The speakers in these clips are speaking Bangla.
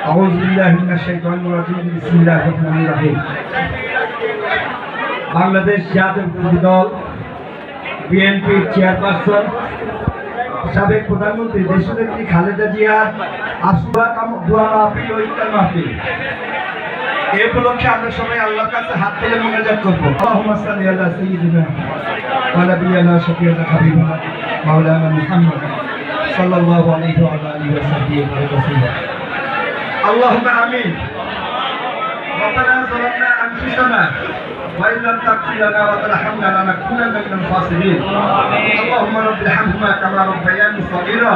আউযু বিল্লাহি মিনাশ শাইতানির রাজিম বিসমিল্লাহির রহমানির রহিম। বাংলাদেশ জাতীয়তাবাদী দল বিএনপির চেয়ারপারসন সাবেক প্রধানমন্ত্রী দেশনেত্রী খালেদা জিয়ার আশুরা দোয়া মাহফিল ও ইফতার মাহফিল, এই উপলক্ষে আমরা সবাই আল্লাহর কাছে হাত তুলে মোনাজাত করব। আল্লাহুম্মা সাল্লি আলা সাইয়্যিদিনা ওয়া নাবিয়িনা শাফিঈনা হাবিবিনা মাওলানা মুহাম্মদ সাল্লাল্লাহু আলাইহি ওয়া আলিহি ওয়া সাহবিহি ওয়াসাল্লাম। আল্লাহুম্মা আমিন। ربنا ظلمنا أنفسنا وإن لم تغفر لنا وترحمنا لنكونن من الخاسرين اللهم رب ارحمهما كما ربياني صغيرا।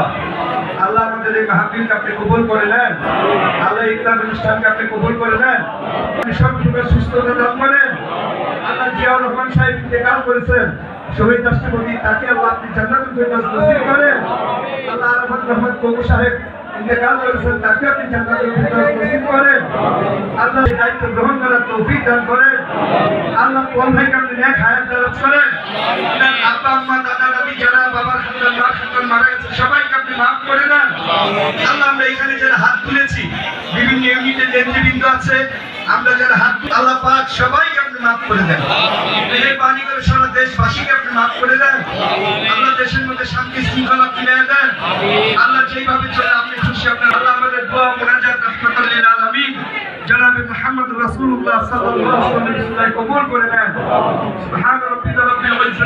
আল্লাহ আমাদের এই মাহফিলকে আপনি কবুল করে নেন। আল্লাহ ইফতার অনুষ্ঠানকে আপনি কবুল করে নেন। আপনি সবসময় সুস্থতা দান করেন। আল্লাহ জিয়াউর রহমান সাহেব ইন্তেকাল করেছেন, শহীদ রাষ্ট্রপতি, তাকে আল্লাহ আপনি জান্নাতুল ফেরদৌস নসিব করেন। আল্লাহ আরাফাত রহমান কবু সাহেব ইন্তেকাল করেছেন, তাকে আপনি জান্নাতুল ফেরদৌস নসিব করেন। আল্লাহ দায়িত্ব গ্রহণ করার তৌফিক দান করেন। আল্লাহ কোন ভাইকে আপনি নেক হায়াত দারাজ করেন। আব্বা আম্মা দাদা দাদি যারা বাবার খানদান মার খানদান মারা গেছে সবাইকে আপনি মাফ করে দেন। আল্লাহ আমরা এখানে যারা হাত তুলেছি, বিভিন্ন ইউনিটের নেতৃবৃন্দ আছে, আমরা যারা হাত আল্লাহ পাক সবাইকে আপনি মাফ করে দেন। এই পানি করে সারা দেশবাসীকে আপনি মাফ করে দেন। আল্লাহ দেশের মধ্যে শান্তি শৃঙ্খলা ফিরিয়ে দেন। আল্লাহ যেইভাবে চলে আপনি খুশি, আপনার আল্লাহ আমাদের দোয়া মুনাজাত রাহমাতুল লিল আলামিন জনাবে মুহাম্মদ রাসূলুল্লাহ সাল্লাল্লাহু আলাইহি ওয়াসাল্লাম কবুল করে নেন। সুবহান রাব্বিকা